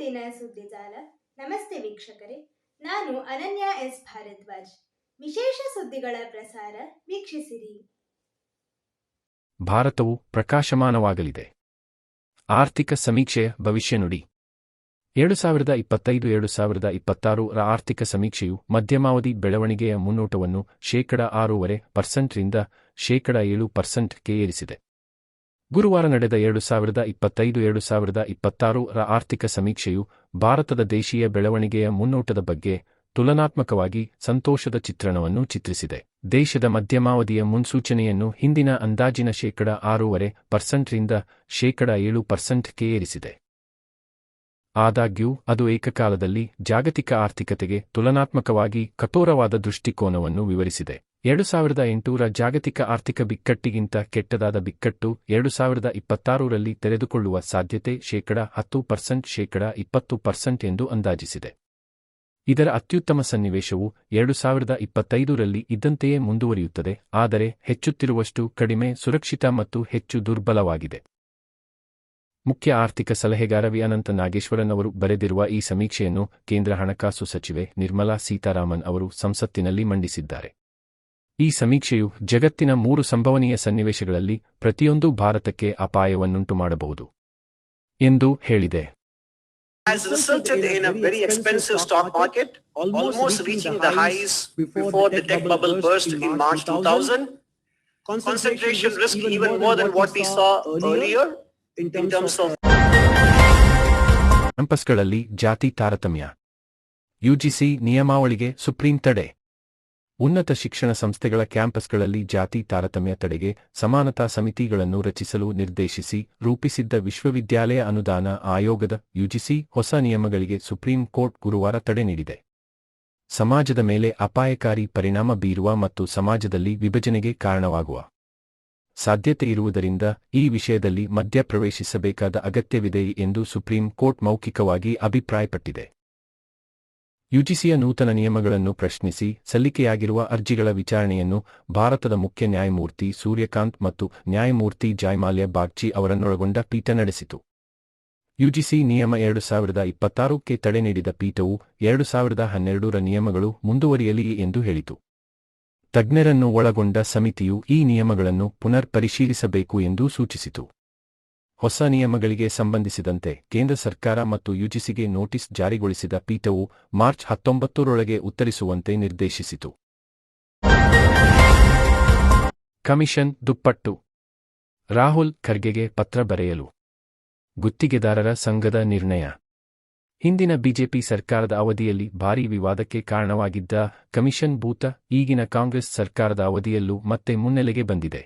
ದೈನಂದಿನ ಸುದ್ದಿಜಾಲ. ನಮಸ್ತೆ ವೀಕ್ಷಕರೇ, ನಾನು ಅನನ್ಯ ಎಸ್ ಭಾರದ್ವಾಜ್. ವಿಶೇಷ ಸುದ್ದಿಗಳ ಪ್ರಸಾರ ವೀಕ್ಷಿಸಿರಿ. ಭಾರತವು ಪ್ರಕಾಶಮಾನವಾಗಲಿದೆ. ಆರ್ಥಿಕ ಸಮೀಕ್ಷೆಯ ಭವಿಷ್ಯ ನುಡಿ. 2025-2026 ರ ಆರ್ಥಿಕ ಸಮೀಕ್ಷೆಯು ಮಧ್ಯಮಾವಧಿ ಬೆಳವಣಿಗೆಯ ಮುನ್ನೋಟವನ್ನು 6.5% ರಿಂದ 7% ಏರಿಸಿದೆ. ಗುರುವಾರ ನಡೆದ 2025-2026 ರ ಆರ್ಥಿಕ ಸಮೀಕ್ಷೆಯು ಭಾರತದ ದೇಶೀಯ ಬೆಳವಣಿಗೆಯ ಮುನ್ನೋಟದ ಬಗ್ಗೆ ತುಲನಾತ್ಮಕವಾಗಿ ಸಂತೋಷದ ಚಿತ್ರಣವನ್ನು ಚಿತ್ರಿಸಿದೆ. ದೇಶದ ಮಧ್ಯಮಾವಧಿಯ ಮುನ್ಸೂಚನೆಯನ್ನು ಹಿಂದಿನ ಅಂದಾಜಿನ 6.5% ರಿಂದ 7% ಏರಿಸಿದೆ. ಆದಾಗ್ಯೂ ಅದು ಏಕಕಾಲದಲ್ಲಿ ಜಾಗತಿಕ ಆರ್ಥಿಕತೆಗೆ ತುಲನಾತ್ಮಕವಾಗಿ ಕಠೋರವಾದ ದೃಷ್ಟಿಕೋನವನ್ನು ವಿವರಿಸಿದೆ. 2008 ರ ಜಾಗತಿಕ ಆರ್ಥಿಕ ಬಿಕ್ಕಟ್ಟಿಗಿಂತ ಕೆಟ್ಟದಾದ ಬಿಕ್ಕಟ್ಟು 2026 ರಲ್ಲಿ ತೆರೆದುಕೊಳ್ಳುವ ಸಾಧ್ಯತೆ 10%, 20% ಎಂದು ಅಂದಾಜಿಸಿದೆ. ಇದರ ಅತ್ಯುತ್ತಮ ಸನ್ನಿವೇಶವು 2025 ರಲ್ಲಿ ಇದ್ದಂತೆಯೇ ಮುಂದುವರಿಯುತ್ತದೆ, ಆದರೆ ಹೆಚ್ಚುತ್ತಿರುವಷ್ಟು ಕಡಿಮೆ ಸುರಕ್ಷಿತ ಮತ್ತು ಹೆಚ್ಚು ದುರ್ಬಲವಾಗಿದೆ. ಮುಖ್ಯ ಆರ್ಥಿಕ ಸಲಹೆಗಾರ ವಿ. ಅನಂತ ನಾಗೇಶ್ವರನ್ ಅವರು ಬರೆದಿರುವ ಈ ಸಮೀಕ್ಷೆಯನ್ನು ಕೇಂದ್ರ ಹಣಕಾಸು ಸಚಿವೆ ನಿರ್ಮಲಾ ಸೀತಾರಾಮನ್ ಅವರು ಸಂಸತ್ತಿನಲ್ಲಿ ಮಂಡಿಸಿದ್ದಾರೆ. ಈ ಸಮೀಕ್ಷೆಯು ಜಗತ್ತಿನ 3 ಸಂಭವನೀಯ ಸನ್ನಿವೇಶಗಳಲ್ಲಿ ಪ್ರತಿಯೊಂದೂ ಭಾರತಕ್ಕೆ ಅಪಾಯವನ್ನುಂಟು ಮಾಡಬಹುದು ಎಂದು ಹೇಳಿದೆ. Has resulted in a very expensive stock market, almost reaching the highs before the tech bubble burst in March 2000. Concentration risk even more than what we saw earlier in terms of ಕ್ಯಾಂಪಸ್ಗಳಲ್ಲಿ ಜಾತಿ ತಾರತಮ್ಯ. UGC ನಿಯಮಾವಳಿಗೆ supreme ತಡೆ. ಉನ್ನತ ಶಿಕ್ಷಣ ಸಂಸ್ಥೆಗಳ ಕ್ಯಾಂಪಸ್ಗಳಲ್ಲಿ ಜಾತಿ ತಾರತಮ್ಯ ತಡೆಗೆ ಸಮಾನತಾ ಸಮಿತಿಗಳನ್ನು ರಚಿಸಲು ನಿರ್ದೇಶಿಸಿ ರೂಪಿಸಿದ್ದ ವಿಶ್ವವಿದ್ಯಾಲಯ ಅನುದಾನ ಆಯೋಗದ ಯುಜಿಸಿ ಹೊಸ ನಿಯಮಗಳಿಗೆ ಸುಪ್ರೀಂ ಕೋರ್ಟ್ ಗುರುವಾರ ತಡೆ ನೀಡಿದೆ. ಸಮಾಜದ ಮೇಲೆ ಅಪಾಯಕಾರಿ ಪರಿಣಾಮ ಬೀರುವ ಮತ್ತು ಸಮಾಜದಲ್ಲಿ ವಿಭಜನೆಗೆ ಕಾರಣವಾಗುವ ಸಾಧ್ಯತೆ ಇರುವುದರಿಂದ ಈ ವಿಷಯದಲ್ಲಿ ಮಧ್ಯಪ್ರವೇಶಿಸಬೇಕಾದ ಅಗತ್ಯವಿದೆ ಎಂದು ಸುಪ್ರೀಂ ಕೋರ್ಟ್ ಮೌಖಿಕವಾಗಿ ಅಭಿಪ್ರಾಯಪಟ್ಟಿದೆ. ಯುಜಿಸಿಯ ನೂತನ ನಿಯಮಗಳನ್ನು ಪ್ರಶ್ನಿಸಿ ಸಲ್ಲಿಕೆಯಾಗಿರುವ ಅರ್ಜಿಗಳ ವಿಚಾರಣೆಯನ್ನು ಭಾರತದ ಮುಖ್ಯ ನ್ಯಾಯಮೂರ್ತಿ ಸೂರ್ಯಕಾಂತ್ ಮತ್ತು ನ್ಯಾಯಮೂರ್ತಿ ಜಾಯ್ಮಾಲ್ಯ ಬಾಗ್ಚಿ ಅವರನ್ನೊಳಗೊಂಡ ಪೀಠ ನಡೆಸಿತು. ಯುಜಿಸಿ ನಿಯಮ 2026ಕ್ಕೆ ತಡೆ ನೀಡಿದ ಪೀಠವು 2012 ರ ನಿಯಮಗಳು ಮುಂದುವರಿಯಲಿ ಎಂದು ಹೇಳಿತು. ತಜ್ಞರನ್ನು ಒಳಗೊಂಡ ಸಮಿತಿಯು ಈ ನಿಯಮಗಳನ್ನು ಪುನರ್ ಪರಿಶೀಲಿಸಬೇಕು ಎಂದು ಸೂಚಿಸಿತು. ಹೊಸ ನಿಯಮಗಳಿಗೆ ಸಂಬಂಧಿಸಿದಂತೆ ಕೇಂದ್ರ ಸರ್ಕಾರ ಮತ್ತು ಯುಜಿಸಿಗೆ ನೋಟಿಸ್ ಜಾರಿಗೊಳಿಸಿದ ಪೀಠವು ಮಾರ್ಚ್ 19 ರೊಳಗೆ ಉತ್ತರಿಸುವಂತೆ ನಿರ್ದೇಶಿಸಿತು. ಕಮಿಷನ್ ದುಪ್ಪಟ್ಟು. ರಾಹುಲ್ ಖರ್ಗೆಗೆ ಪತ್ರ ಬರೆಯಲು ಗುತ್ತಿಗೆದಾರರ ಸಂಘದ ನಿರ್ಣಯ. ಹಿಂದಿನ ಬಿಜೆಪಿ ಸರ್ಕಾರದ ಅವಧಿಯಲ್ಲಿ ಭಾರೀ ವಿವಾದಕ್ಕೆ ಕಾರಣವಾಗಿದ್ದ ಕಮಿಷನ್ ಭೂತ ಈಗಿನ ಕಾಂಗ್ರೆಸ್ ಸರ್ಕಾರದ ಅವಧಿಯಲ್ಲೂ ಮತ್ತೆ ಮುನ್ನೆಲೆಗೆ ಬಂದಿದೆ.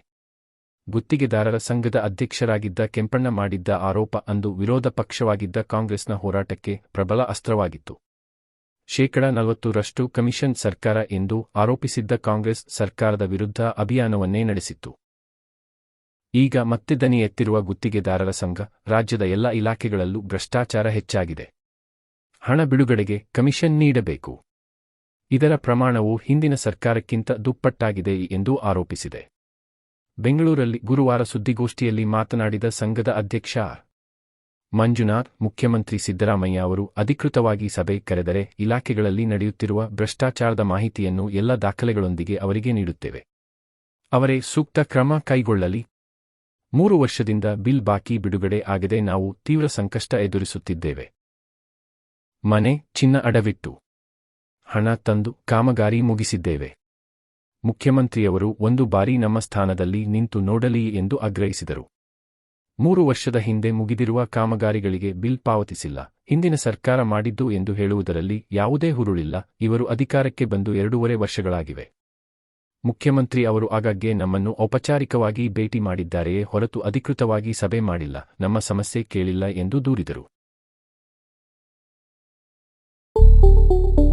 ಗುತ್ತಿಗೆದಾರರ ಸಂಘದ ಅಧ್ಯಕ್ಷರಾಗಿದ್ದ ಕೆಂಪಣ್ಣ ಮಾಡಿದ್ದ ಆರೋಪ ಅಂದು ವಿರೋಧ ಪಕ್ಷವಾಗಿದ್ದ ಕಾಂಗ್ರೆಸ್ನ ಹೋರಾಟಕ್ಕೆ ಪ್ರಬಲ ಅಸ್ತ್ರವಾಗಿತ್ತು. 40% ಕಮಿಷನ್ ಸರ್ಕಾರ ಎಂದು ಆರೋಪಿಸಿದ್ದ ಕಾಂಗ್ರೆಸ್ ಸರ್ಕಾರದ ವಿರುದ್ಧ ಅಭಿಯಾನವನ್ನೇ ನಡೆಸಿತ್ತು. ಈಗ ಮತ್ತೆ ದನಿ ಎತ್ತಿರುವ ಗುತ್ತಿಗೆದಾರರ ಸಂಘ ರಾಜ್ಯದ ಎಲ್ಲ ಇಲಾಖೆಗಳಲ್ಲೂ ಭ್ರಷ್ಟಾಚಾರ ಹೆಚ್ಚಾಗಿದೆ. ಹಣ ಬಿಡುಗಡೆಗೆ ಕಮಿಷನ್ ನೀಡಬೇಕು. ಇದರ ಪ್ರಮಾಣವು ಹಿಂದಿನ ಸರ್ಕಾರಕ್ಕಿಂತ ದುಪ್ಪಟ್ಟಾಗಿದೆ ಎಂದು ಆರೋಪಿಸಿದೆ. ಬೆಂಗಳೂರಲ್ಲಿ ಗುರುವಾರ ಸುದ್ದಿಗೋಷ್ಠಿಯಲ್ಲಿ ಮಾತನಾಡಿದ ಸಂಘದ ಅಧ್ಯಕ್ಷ ಮಂಜುನಾಥ್, ಮುಖ್ಯಮಂತ್ರಿ ಸಿದ್ದರಾಮಯ್ಯ ಅವರು ಅಧಿಕೃತವಾಗಿ ಸಭೆ ಕರೆದರೆ ಇಲಾಖೆಗಳಲ್ಲಿ ನಡೆಯುತ್ತಿರುವ ಭ್ರಷ್ಟಾಚಾರದ ಮಾಹಿತಿಯನ್ನು ಎಲ್ಲ ದಾಖಲೆಗಳೊಂದಿಗೆ ಅವರಿಗೆ ನೀಡುತ್ತೇವೆ. ಅವರೇ ಸೂಕ್ತ ಕ್ರಮ ಕೈಗೊಳ್ಳಲಿ. 3 ವರ್ಷದಿಂದ ಬಿಲ್ ಬಾಕಿ ಬಿಡುಗಡೆ ಆಗದೆ ನಾವು ತೀವ್ರ ಸಂಕಷ್ಟ ಎದುರಿಸುತ್ತಿದ್ದೇವೆ. ಮನೆ, ಚಿನ್ನ ಅಡವಿಟ್ಟು ಹಣ ತಂದು ಕಾಮಗಾರಿ ಮುಗಿಸಿದ್ದೇವೆ. ಮುಖ್ಯಮಂತ್ರಿಯವರು ಒಂದು ಬಾರಿ ನಮ್ಮ ಸ್ಥಾನದಲ್ಲಿ ನಿಂತು ನೋಡಲಿ ಎಂದು ಆಗ್ರಹಿಸಿದರು. 3 ವರ್ಷದ ಹಿಂದೆ ಮುಗಿದಿರುವ ಕಾಮಗಾರಿಗಳಿಗೆ ಬಿಲ್ ಪಾವತಿಸಿಲ್ಲ. ಹಿಂದಿನ ಸರ್ಕಾರ ಮಾಡಿದ್ದು ಎಂದು ಹೇಳುವುದರಲ್ಲಿ ಯಾವುದೇ ಹುರುಳಿಲ್ಲ. ಇವರು ಅಧಿಕಾರಕ್ಕೆ ಬಂದು 2.5 ವರ್ಷಗಳಾಗಿವೆ. ಮುಖ್ಯಮಂತ್ರಿ ಅವರು ಆಗಾಗ್ಗೆ ನಮ್ಮನ್ನು ಔಪಚಾರಿಕವಾಗಿ ಭೇಟಿ ಮಾಡಿದ್ದಾರೆಯೇ ಹೊರತು ಅಧಿಕೃತವಾಗಿ ಸಭೆ ಮಾಡಿಲ್ಲ, ನಮ್ಮ ಸಮಸ್ಯೆ ಕೇಳಿಲ್ಲ ಎಂದು ದೂರಿದರು.